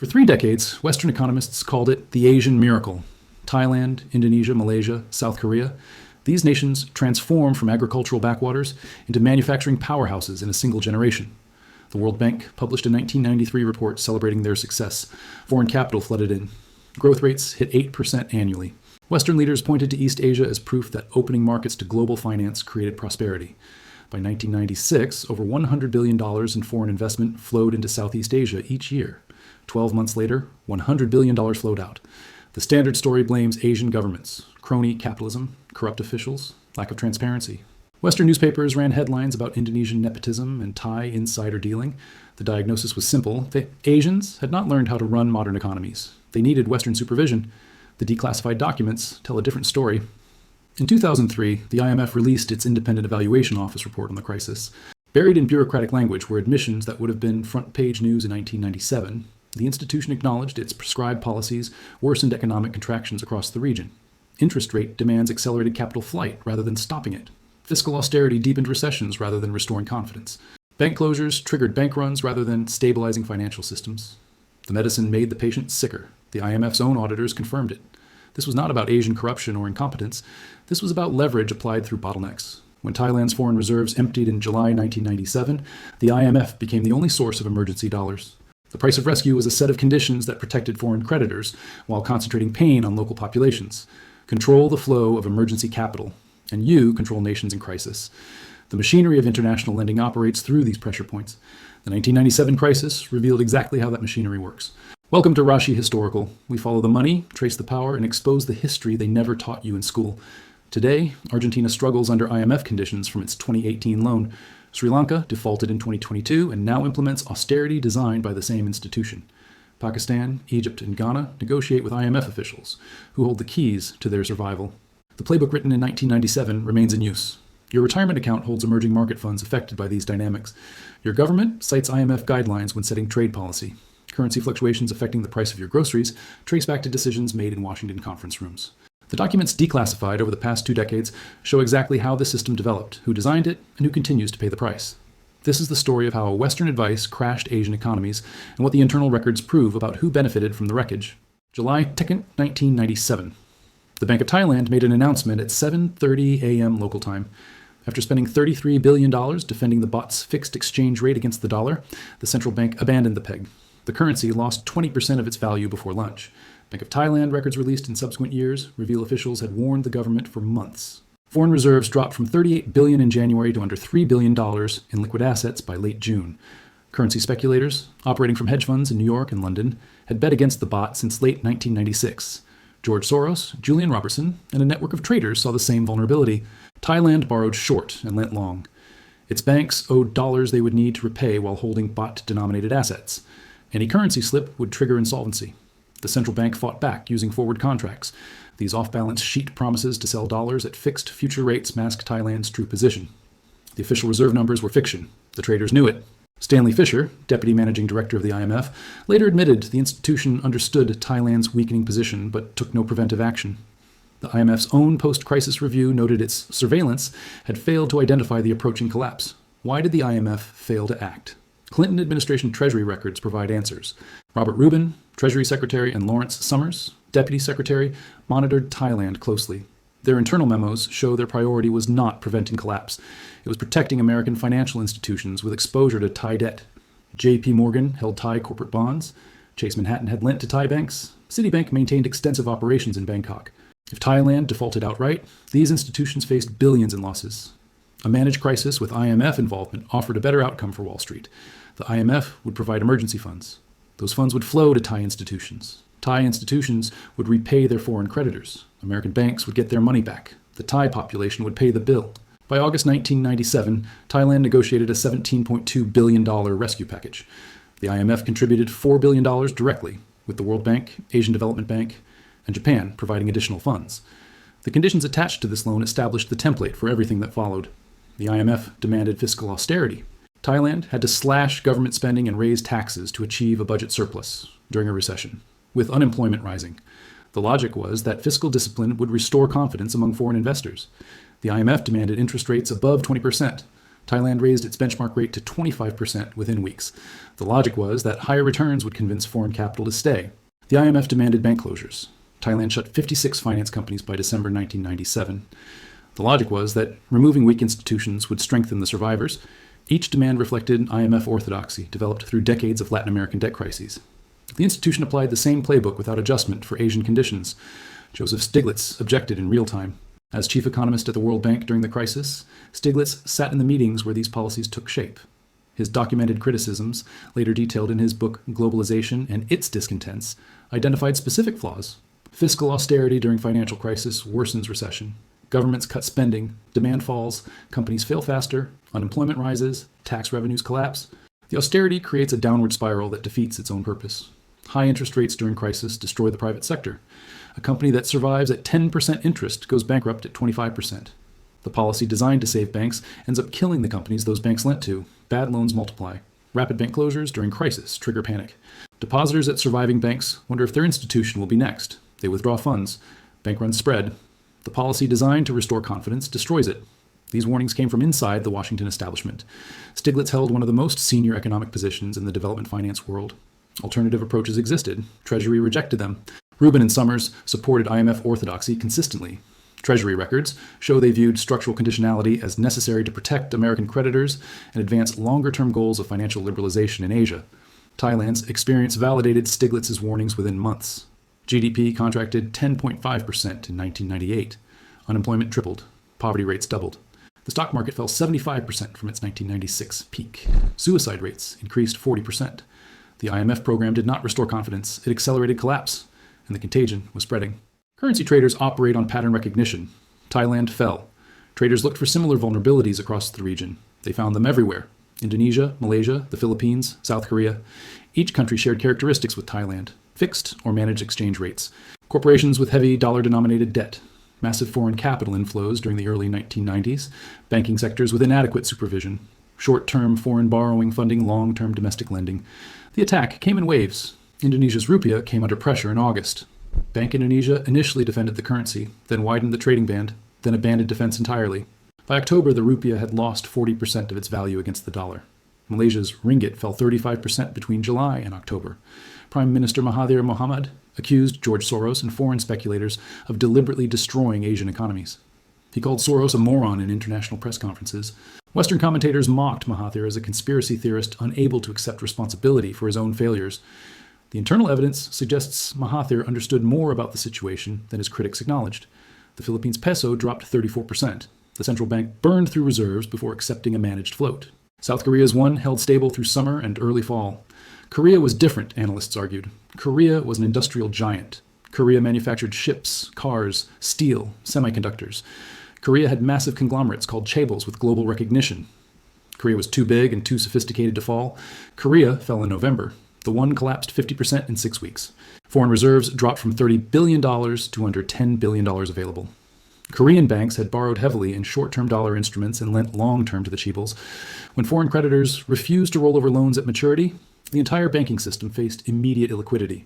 For 3 decades, Western economists called it the Asian miracle. Thailand, Indonesia, Malaysia, South Korea. These nations transformed from agricultural backwaters into manufacturing powerhouses in a single generation. The World Bank published a 1993 report celebrating their success. Foreign capital flooded in. Growth rates hit 8% annually. Western leaders pointed to East Asia as proof that opening markets to global finance created prosperity. By 1996, over $100 billion in foreign investment flowed into Southeast Asia each year. 12 months later, $100 billion flowed out. The standard story blames Asian governments, crony capitalism, corrupt officials, lack of transparency. Western newspapers ran headlines about Indonesian nepotism and Thai insider dealing. The diagnosis was simple. The Asians had not learned how to run modern economies. They needed Western supervision. The declassified documents tell a different story. In 2003, the IMF released its Independent Evaluation Office report on the crisis. Buried in bureaucratic language were admissions that would have been front-page news in 1997. The institution acknowledged its prescribed policies worsened economic contractions across the region. Interest rate demands accelerated capital flight rather than stopping it. Fiscal austerity deepened recessions rather than restoring confidence. Bank closures triggered bank runs rather than stabilizing financial systems. The medicine made the patient sicker. The IMF's own auditors confirmed it. This was not about Asian corruption or incompetence. This was about leverage applied through bottlenecks. When Thailand's foreign reserves emptied in July 1997, the IMF became the only source of emergency dollars. The price of rescue was a set of conditions that protected foreign creditors while concentrating pain on local populations. Control the flow of emergency capital, and you control nations in crisis. The machinery of international lending operates through these pressure points. The 1997 crisis revealed exactly how that machinery works. Welcome to Rashi Historical. We follow the money, trace the power, and expose the history they never taught you in school. Today, Argentina struggles under IMF conditions from its 2018 loan. Sri Lanka defaulted in 2022 and now implements austerity designed by the same institution. Pakistan, Egypt, and Ghana negotiate with IMF officials, who hold the keys to their survival. The playbook written in 1997 remains in use. Your retirement account holds emerging market funds affected by these dynamics. Your government cites IMF guidelines when setting trade policy. Currency fluctuations affecting the price of your groceries trace back to decisions made in Washington conference rooms. The documents declassified over the past 2 decades show exactly how the system developed, who designed it, and who continues to pay the price. This is the story of how Western advice crashed Asian economies and what the internal records prove about who benefited from the wreckage. July 2nd, 1997. The Bank of Thailand made an announcement at 7:30 a.m. local time. After spending $33 billion defending the baht's fixed exchange rate against the dollar, the central bank abandoned the peg. The currency lost 20% of its value before lunch. Bank of Thailand records released in subsequent years reveal officials had warned the government for months. Foreign reserves dropped from $38 billion in January to under $3 billion in liquid assets by late June. Currency speculators, operating from hedge funds in New York and London, had bet against the baht since late 1996. George Soros, Julian Robertson, and a network of traders saw the same vulnerability. Thailand borrowed short and lent long. Its banks owed dollars they would need to repay while holding baht-denominated assets. Any currency slip would trigger insolvency. The central bank fought back using forward contracts. These off-balance sheet promises to sell dollars at fixed future rates masked Thailand's true position. The official reserve numbers were fiction. The traders knew it. Stanley Fischer, deputy managing director of the IMF, later admitted the institution understood Thailand's weakening position but took no preventive action. The IMF's own post-crisis review noted its surveillance had failed to identify the approaching collapse. Why did the IMF fail to act? Clinton administration Treasury records provide answers. Robert Rubin, Treasury Secretary, and Lawrence Summers, Deputy Secretary, monitored Thailand closely. Their internal memos show their priority was not preventing collapse. It was protecting American financial institutions with exposure to Thai debt. J.P. Morgan held Thai corporate bonds. Chase Manhattan had lent to Thai banks. Citibank maintained extensive operations in Bangkok. If Thailand defaulted outright, these institutions faced billions in losses. A managed crisis with IMF involvement offered a better outcome for Wall Street. The IMF would provide emergency funds. Those funds would flow to Thai institutions. Thai institutions would repay their foreign creditors. American banks would get their money back. The Thai population would pay the bill. By August 1997, Thailand negotiated a $17.2 billion rescue package. The IMF contributed $4 billion directly, with the World Bank, Asian Development Bank, and Japan providing additional funds. The conditions attached to this loan established the template for everything that followed. The IMF demanded fiscal austerity. Thailand had to slash government spending and raise taxes to achieve a budget surplus during a recession, with unemployment rising. The logic was that fiscal discipline would restore confidence among foreign investors. The IMF demanded interest rates above 20%. Thailand raised its benchmark rate to 25% within weeks. The logic was that higher returns would convince foreign capital to stay. The IMF demanded bank closures. Thailand shut 56 finance companies by December 1997. The logic was that removing weak institutions would strengthen the survivors. Each demand reflected IMF orthodoxy developed through decades of Latin American debt crises. The institution applied the same playbook without adjustment for Asian conditions. Joseph Stiglitz objected in real time. As chief economist at the World Bank during the crisis, Stiglitz sat in the meetings where these policies took shape. His documented criticisms, later detailed in his book Globalization and Its Discontents, identified specific flaws. Fiscal austerity during financial crisis worsens recession. Governments cut spending, demand falls, companies fail faster, unemployment rises, tax revenues collapse. The austerity creates a downward spiral that defeats its own purpose. High interest rates during crisis destroy the private sector. A company that survives at 10% interest goes bankrupt at 25%. The policy designed to save banks ends up killing the companies those banks lent to. Bad loans multiply. Rapid bank closures during crisis trigger panic. Depositors at surviving banks wonder if their institution will be next. They withdraw funds. Bank runs spread. The policy designed to restore confidence destroys it. These warnings came from inside the Washington establishment. Stiglitz held one of the most senior economic positions in the development finance world. Alternative approaches existed. Treasury rejected them. Rubin and Summers supported IMF orthodoxy consistently. Treasury records show they viewed structural conditionality as necessary to protect American creditors and advance longer-term goals of financial liberalization in Asia. Thailand's experience validated Stiglitz's warnings within months. GDP contracted 10.5% in 1998. Unemployment tripled. Poverty rates doubled. The stock market fell 75% from its 1996 peak. Suicide rates increased 40%. The IMF program did not restore confidence. It accelerated collapse, and the contagion was spreading. Currency traders operate on pattern recognition. Thailand fell. Traders looked for similar vulnerabilities across the region. They found them everywhere. Indonesia, Malaysia, the Philippines, South Korea. Each country shared characteristics with Thailand: fixed or managed exchange rates, corporations with heavy dollar-denominated debt, massive foreign capital inflows during the early 1990s, banking sectors with inadequate supervision, short-term foreign borrowing funding long-term domestic lending. The attack came in waves. Indonesia's rupiah came under pressure in August. Bank Indonesia initially defended the currency, then widened the trading band, then abandoned defense entirely. By October, the rupiah had lost 40% of its value against the dollar. Malaysia's ringgit fell 35% between July and October. Prime Minister Mahathir Mohamad accused George Soros and foreign speculators of deliberately destroying Asian economies. He called Soros a moron in international press conferences. Western commentators mocked Mahathir as a conspiracy theorist unable to accept responsibility for his own failures. The internal evidence suggests Mahathir understood more about the situation than his critics acknowledged. The Philippines' peso dropped 34%. The central bank burned through reserves before accepting a managed float. South Korea's won held stable through summer and early fall. Korea was different, analysts argued. Korea was an industrial giant. Korea manufactured ships, cars, steel, semiconductors. Korea had massive conglomerates called chaebols with global recognition. Korea was too big and too sophisticated to fall. Korea fell in November. The won collapsed 50% in 6 weeks. Foreign reserves dropped from $30 billion to under $10 billion available. Korean banks had borrowed heavily in short-term dollar instruments and lent long-term to the chaebols. When foreign creditors refused to roll over loans at maturity, the entire banking system faced immediate illiquidity.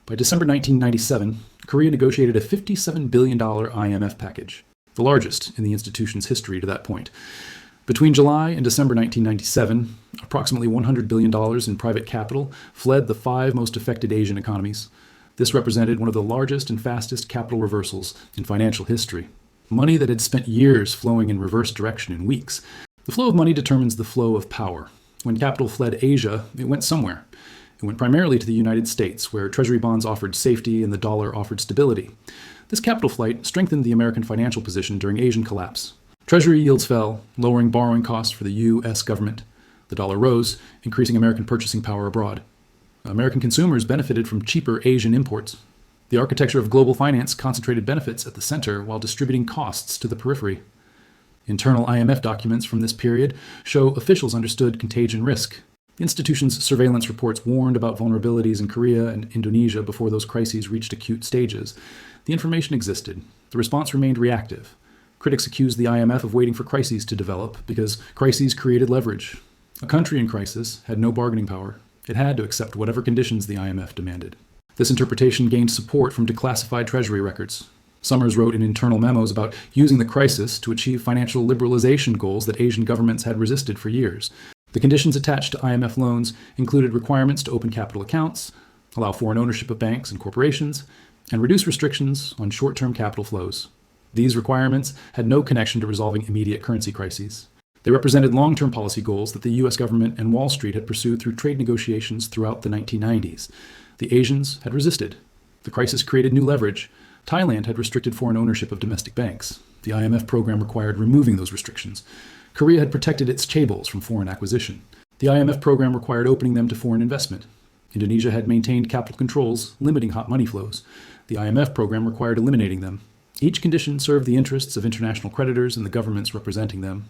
By December 1997, Korea negotiated a $57 billion IMF package, the largest in the institution's history to that point. Between July and December 1997, approximately $100 billion in private capital fled the 5 most affected Asian economies. This represented one of the largest and fastest capital reversals in financial history. Money that had spent years flowing in reverse direction in weeks. The flow of money determines the flow of power. When capital fled Asia, it went somewhere. It went primarily to the United States, where Treasury bonds offered safety and the dollar offered stability. This capital flight strengthened the American financial position during Asian collapse. Treasury yields fell, lowering borrowing costs for the U.S. government. The dollar rose, increasing American purchasing power abroad. American consumers benefited from cheaper Asian imports. The architecture of global finance concentrated benefits at the center while distributing costs to the periphery. Internal IMF documents from this period show officials understood contagion risk. The institution's surveillance reports warned about vulnerabilities in Korea and Indonesia before those crises reached acute stages. The information existed. The response remained reactive. Critics accused the IMF of waiting for crises to develop because crises created leverage. A country in crisis had no bargaining power. It had to accept whatever conditions the IMF demanded. This interpretation gained support from declassified Treasury records. Summers wrote in internal memos about using the crisis to achieve financial liberalization goals that Asian governments had resisted for years. The conditions attached to IMF loans included requirements to open capital accounts, allow foreign ownership of banks and corporations, and reduce restrictions on short-term capital flows. These requirements had no connection to resolving immediate currency crises. They represented long-term policy goals that the U.S. government and Wall Street had pursued through trade negotiations throughout the 1990s. The Asians had resisted. The crisis created new leverage. Thailand had restricted foreign ownership of domestic banks. The IMF program required removing those restrictions. Korea had protected its chaebols from foreign acquisition. The IMF program required opening them to foreign investment. Indonesia had maintained capital controls, limiting hot money flows. The IMF program required eliminating them. Each condition served the interests of international creditors and the governments representing them.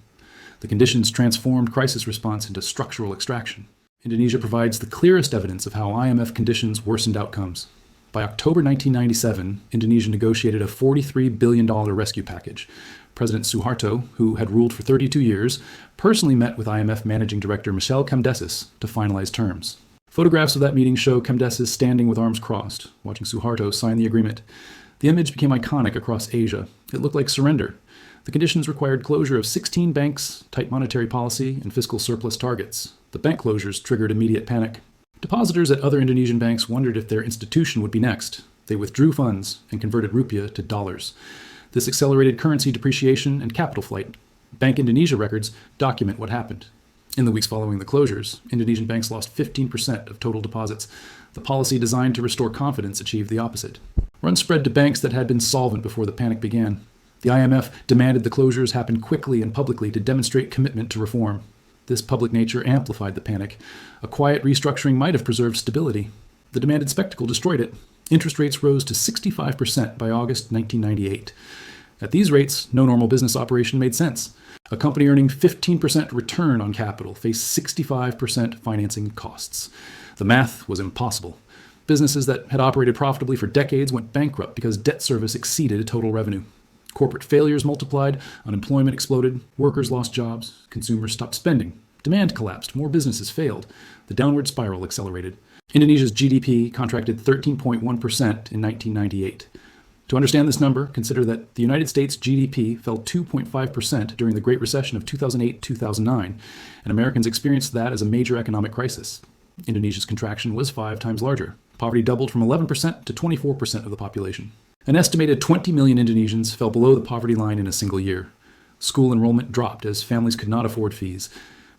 The conditions transformed crisis response into structural extraction. Indonesia provides the clearest evidence of how IMF conditions worsened outcomes. By October 1997, Indonesia negotiated a $43 billion rescue package. President Suharto, who had ruled for 32 years, personally met with IMF Managing Director Michel Kemdesis to finalize terms. Photographs of that meeting show Kemdesis standing with arms crossed, watching Suharto sign the agreement. The image became iconic across Asia. It looked like surrender. The conditions required closure of 16 banks, tight monetary policy, and fiscal surplus targets. The bank closures triggered immediate panic. Depositors at other Indonesian banks wondered if their institution would be next. They withdrew funds and converted rupiah to dollars. This accelerated currency depreciation and capital flight. Bank Indonesia records document what happened. In the weeks following the closures, Indonesian banks lost 15% of total deposits. The policy designed to restore confidence achieved the opposite. Runs spread to banks that had been solvent before the panic began. The IMF demanded the closures happen quickly and publicly to demonstrate commitment to reform. This public nature amplified the panic. A quiet restructuring might have preserved stability. The demanded spectacle destroyed it. Interest rates rose to 65% by August 1998. At these rates, no normal business operation made sense. A company earning 15% return on capital faced 65% financing costs. The math was impossible. Businesses that had operated profitably for decades went bankrupt because debt service exceeded total revenue. Corporate failures multiplied, unemployment exploded, workers lost jobs, consumers stopped spending, demand collapsed, more businesses failed. The downward spiral accelerated. Indonesia's GDP contracted 13.1% in 1998. To understand this number, consider that the United States GDP fell 2.5% during the Great Recession of 2008-2009, and Americans experienced that as a major economic crisis. Indonesia's contraction was 5 times larger. Poverty doubled from 11% to 24% of the population. An estimated 20 million Indonesians fell below the poverty line in a single year. School enrollment dropped as families could not afford fees.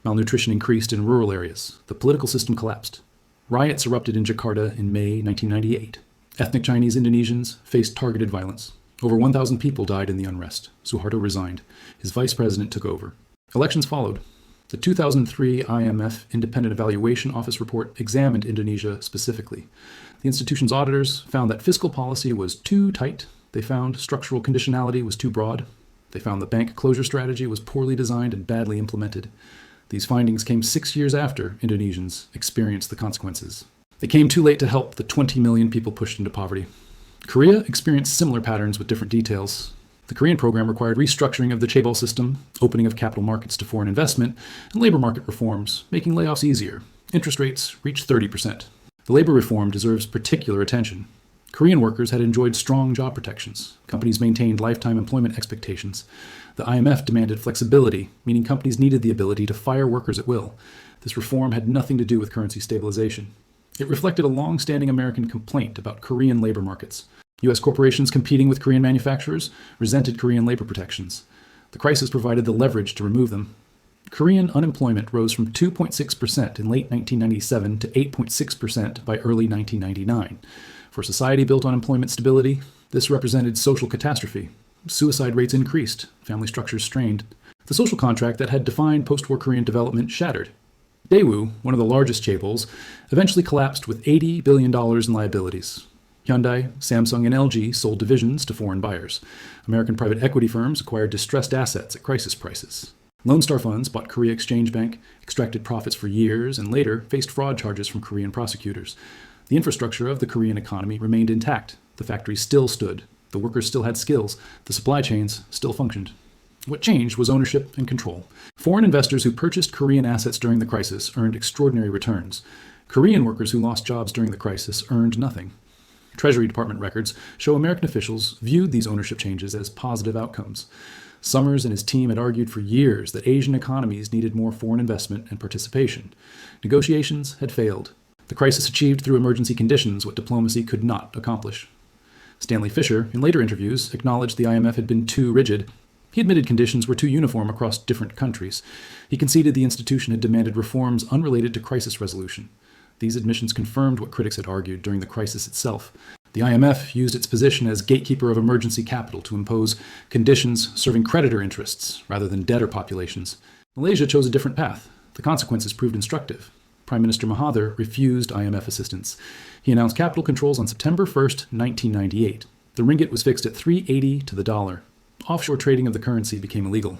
Malnutrition increased in rural areas. The political system collapsed. Riots erupted in Jakarta in May 1998. Ethnic Chinese Indonesians faced targeted violence. Over 1,000 people died in the unrest. Suharto resigned. His vice president took over. Elections followed. The 2003 IMF Independent Evaluation Office report examined Indonesia specifically. The institution's auditors found that fiscal policy was too tight. They found structural conditionality was too broad. They found the bank closure strategy was poorly designed and badly implemented. These findings came 6 years after Indonesians experienced the consequences. They came too late to help the 20 million people pushed into poverty. Korea experienced similar patterns with different details. The Korean program required restructuring of the chaebol system, opening of capital markets to foreign investment, and labor market reforms, making layoffs easier. Interest rates reached 30%. The labor reform deserves particular attention. Korean workers had enjoyed strong job protections. Companies maintained lifetime employment expectations. The IMF demanded flexibility, meaning companies needed the ability to fire workers at will. This reform had nothing to do with currency stabilization. It reflected a long-standing American complaint about Korean labor markets. U.S. corporations competing with Korean manufacturers resented Korean labor protections. The crisis provided the leverage to remove them. Korean unemployment rose from 2.6% in late 1997 to 8.6% by early 1999. For a society built on employment stability, this represented social catastrophe. Suicide rates increased, family structures strained. The social contract that had defined post-war Korean development shattered. Daewoo, one of the largest chaebols, eventually collapsed with $80 billion in liabilities. Hyundai, Samsung, and LG sold divisions to foreign buyers. American private equity firms acquired distressed assets at crisis prices. Lone Star funds bought Korea Exchange Bank, extracted profits for years, and later faced fraud charges from Korean prosecutors. The infrastructure of the Korean economy remained intact. The factories still stood. The workers still had skills. The supply chains still functioned. What changed was ownership and control. Foreign investors who purchased Korean assets during the crisis earned extraordinary returns. Korean workers who lost jobs during the crisis earned nothing. Treasury Department records show American officials viewed these ownership changes as positive outcomes. Summers and his team had argued for years that Asian economies needed more foreign investment and participation. Negotiations had failed. The crisis achieved through emergency conditions what diplomacy could not accomplish. Stanley Fischer, in later interviews, acknowledged the IMF had been too rigid. He admitted conditions were too uniform across different countries. He conceded the institution had demanded reforms unrelated to crisis resolution. These admissions confirmed what critics had argued during the crisis itself. The IMF used its position as gatekeeper of emergency capital to impose conditions serving creditor interests rather than debtor populations. Malaysia chose a different path. The consequences proved instructive. Prime Minister Mahathir refused IMF assistance. He announced capital controls on September 1, 1998. The ringgit was fixed at 380 to the dollar. Offshore trading of the currency became illegal.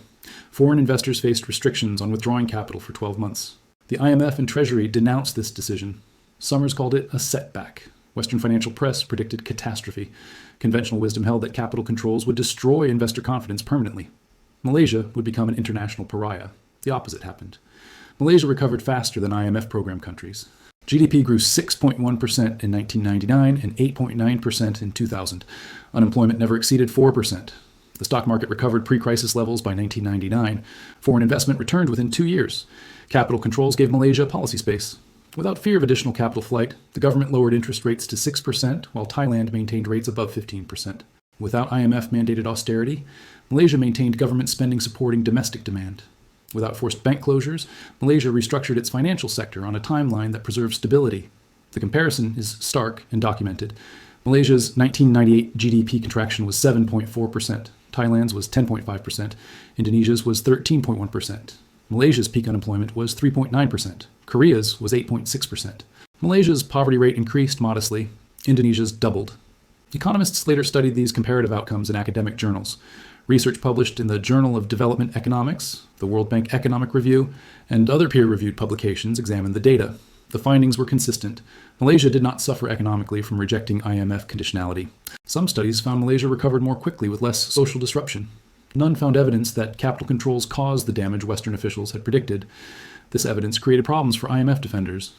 Foreign investors faced restrictions on withdrawing capital for 12 months. The IMF and Treasury denounced this decision. Summers called it a setback. Western financial press predicted catastrophe. Conventional wisdom held that capital controls would destroy investor confidence permanently. Malaysia would become an international pariah. The opposite happened. Malaysia recovered faster than IMF program countries. GDP grew 6.1% in 1999 and 8.9% in 2000. Unemployment never exceeded 4%. The stock market recovered pre-crisis levels by 1999. Foreign investment returned within 2 years. Capital controls gave Malaysia policy space. Without fear of additional capital flight, the government lowered interest rates to 6%, while Thailand maintained rates above 15%. Without IMF-mandated austerity, Malaysia maintained government spending supporting domestic demand. Without forced bank closures, Malaysia restructured its financial sector on a timeline that preserved stability. The comparison is stark and documented. Malaysia's 1998 GDP contraction was 7.4%. Thailand's was 10.5%. Indonesia's was 13.1%. Malaysia's peak unemployment was 3.9%. Korea's was 8.6%. Malaysia's poverty rate increased modestly. Indonesia's doubled. Economists later studied these comparative outcomes in academic journals. Research published in the Journal of Development Economics, the World Bank Economic Review, and other peer-reviewed publications examined the data. The findings were consistent. Malaysia did not suffer economically from rejecting IMF conditionality. Some studies found Malaysia recovered more quickly with less social disruption. None found evidence that capital controls caused the damage Western officials had predicted. This evidence created problems for IMF defenders.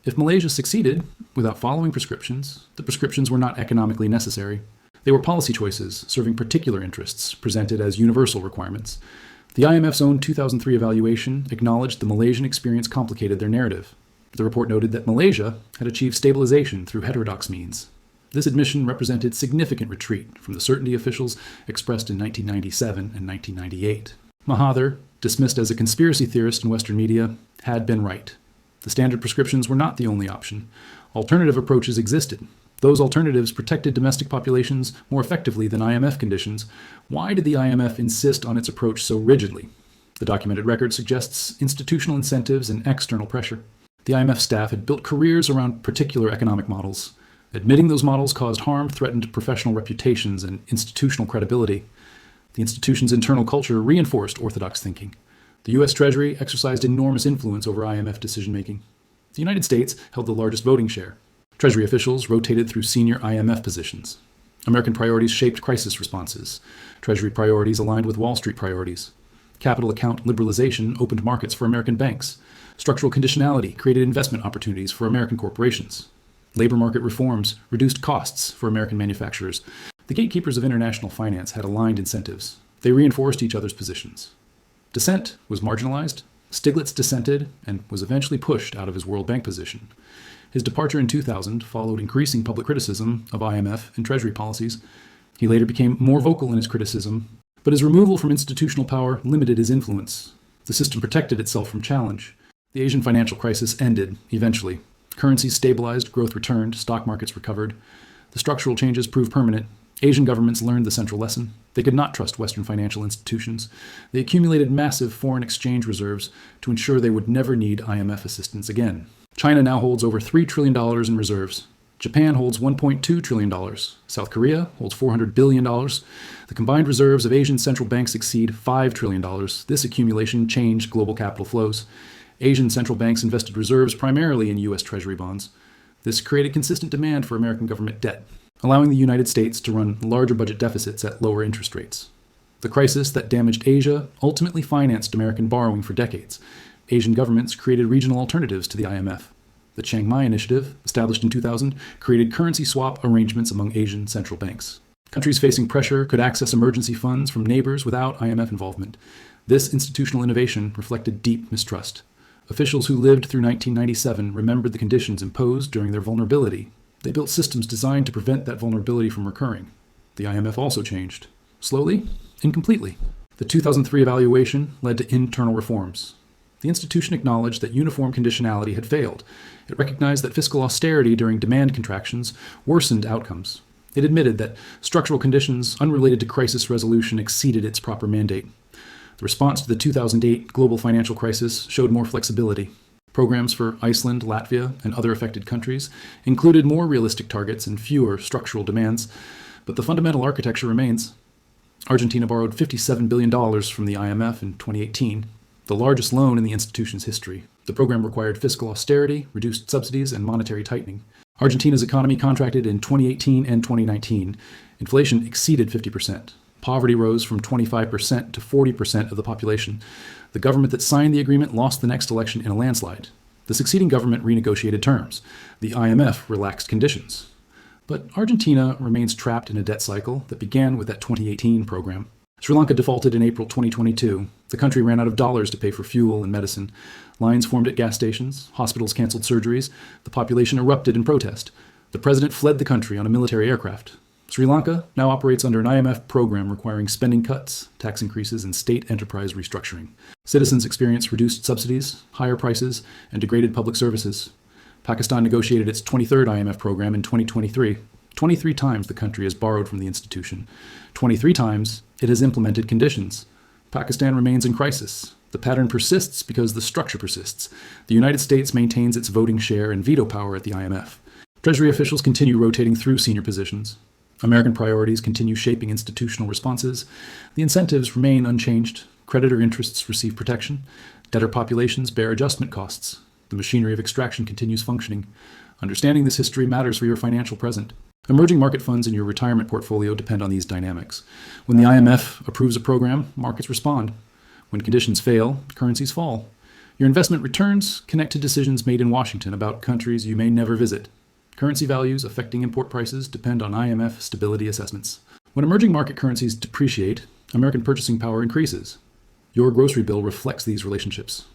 If Malaysia succeeded without following prescriptions, the prescriptions were not economically necessary. They were policy choices serving particular interests, presented as universal requirements. The IMF's own 2003 evaluation acknowledged the Malaysian experience complicated their narrative. The report noted that Malaysia had achieved stabilization through heterodox means. This admission represented significant retreat from the certainty officials expressed in 1997 and 1998. Mahathir, dismissed as a conspiracy theorist in Western media, had been right. The standard prescriptions were not the only option. Alternative approaches existed. Those alternatives protected domestic populations more effectively than IMF conditions. Why did the IMF insist on its approach so rigidly? The documented record suggests institutional incentives and external pressure. The IMF staff had built careers around particular economic models. Admitting those models caused harm threatened professional reputations and institutional credibility. The institution's internal culture reinforced orthodox thinking. The U.S. Treasury exercised enormous influence over IMF decision-making. The United States held the largest voting share. Treasury officials rotated through senior IMF positions. American priorities shaped crisis responses. Treasury priorities aligned with Wall Street priorities. Capital account liberalization opened markets for American banks. Structural conditionality created investment opportunities for American corporations. Labor market reforms reduced costs for American manufacturers. The gatekeepers of international finance had aligned incentives. They reinforced each other's positions. Dissent was marginalized. Stiglitz dissented and was eventually pushed out of his World Bank position. His departure in 2000 followed increasing public criticism of IMF and Treasury policies. He later became more vocal in his criticism, but his removal from institutional power limited his influence. The system protected itself from challenge. The Asian financial crisis ended, eventually. Currencies stabilized, growth returned, stock markets recovered. The structural changes proved permanent. Asian governments learned the central lesson. They could not trust Western financial institutions. They accumulated massive foreign exchange reserves to ensure they would never need IMF assistance again. China now holds over $3 trillion in reserves. Japan holds $1.2 trillion. South Korea holds $400 billion. The combined reserves of Asian central banks exceed $5 trillion. This accumulation changed global capital flows. Asian central banks invested reserves primarily in U.S. Treasury bonds. This created consistent demand for American government debt, allowing the United States to run larger budget deficits at lower interest rates. The crisis that damaged Asia ultimately financed American borrowing for decades. Asian governments created regional alternatives to the IMF. The Chiang Mai Initiative, established in 2000, created currency swap arrangements among Asian central banks. Countries facing pressure could access emergency funds from neighbors without IMF involvement. This institutional innovation reflected deep mistrust. Officials who lived through 1997 remembered the conditions imposed during their vulnerability. They built systems designed to prevent that vulnerability from recurring. The IMF also changed. Slowly, incompletely. The 2003 evaluation led to internal reforms. The institution acknowledged that uniform conditionality had failed. It recognized that fiscal austerity during demand contractions worsened outcomes. It admitted that structural conditions unrelated to crisis resolution exceeded its proper mandate. The response to the 2008 global financial crisis showed more flexibility. Programs for Iceland, Latvia, and other affected countries included more realistic targets and fewer structural demands, but the fundamental architecture remains. Argentina borrowed $57 billion from the IMF in 2018, the largest loan in the institution's history. The program required fiscal austerity, reduced subsidies, and monetary tightening. Argentina's economy contracted in 2018 and 2019. Inflation exceeded 50%. Poverty rose from 25% to 40% of the population. The government that signed the agreement lost the next election in a landslide. The succeeding government renegotiated terms. The IMF relaxed conditions. But Argentina remains trapped in a debt cycle that began with that 2018 program. Sri Lanka defaulted in April 2022. The country ran out of dollars to pay for fuel and medicine. Lines formed at gas stations. Hospitals canceled surgeries. The population erupted in protest. The president fled the country on a military aircraft. Sri Lanka now operates under an IMF program requiring spending cuts, tax increases, and state enterprise restructuring. Citizens experience reduced subsidies, higher prices, and degraded public services. Pakistan negotiated its 23rd IMF program in 2023. 23 times the country has borrowed from the institution. 23 times it has implemented conditions. Pakistan remains in crisis. The pattern persists because the structure persists. The United States maintains its voting share and veto power at the IMF. Treasury officials continue rotating through senior positions. American priorities continue shaping institutional responses. The incentives remain unchanged. Creditor interests receive protection. Debtor populations bear adjustment costs. The machinery of extraction continues functioning. Understanding this history matters for your financial present. Emerging market funds in your retirement portfolio depend on these dynamics. When the IMF approves a program, markets respond. When conditions fail, currencies fall. Your investment returns connect to decisions made in Washington about countries you may never visit. Currency values affecting import prices depend on IMF stability assessments. When emerging market currencies depreciate, American purchasing power increases. Your grocery bill reflects these relationships.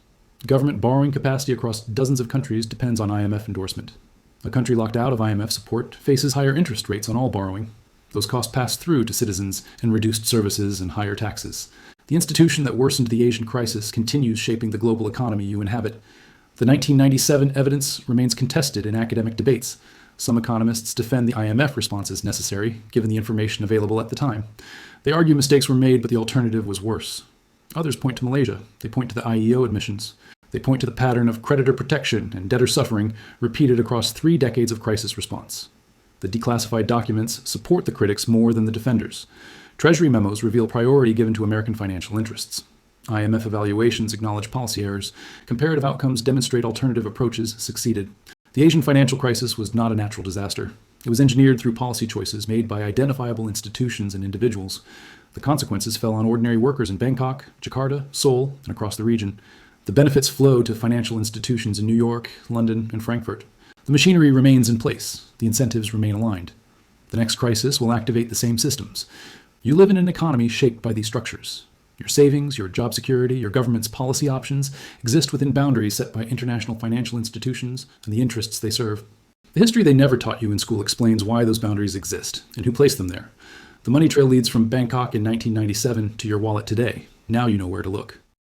Government borrowing capacity across dozens of countries depends on IMF endorsement. A country locked out of IMF support faces higher interest rates on all borrowing. Those costs pass through to citizens in reduced services and higher taxes. The institution that worsened the Asian crisis continues shaping the global economy you inhabit. The 1997 evidence remains contested in academic debates. Some economists defend the IMF response as necessary, given the information available at the time. They argue mistakes were made, but the alternative was worse. Others point to Malaysia. They point to the IEO admissions. They point to the pattern of creditor protection and debtor suffering repeated across 3 decades of crisis response. The declassified documents support the critics more than the defenders. Treasury memos reveal priority given to American financial interests. IMF evaluations acknowledge policy errors. Comparative outcomes demonstrate alternative approaches succeeded. The Asian financial crisis was not a natural disaster. It was engineered through policy choices made by identifiable institutions and individuals. The consequences fell on ordinary workers in Bangkok, Jakarta, Seoul, and across the region. The benefits flowed to financial institutions in New York, London, and Frankfurt. The machinery remains in place. The incentives remain aligned. The next crisis will activate the same systems. You live in an economy shaped by these structures. Your savings, your job security, your government's policy options exist within boundaries set by international financial institutions and the interests they serve. The history they never taught you in school explains why those boundaries exist and who placed them there. The money trail leads from Bangkok in 1997 to your wallet today. Now you know where to look.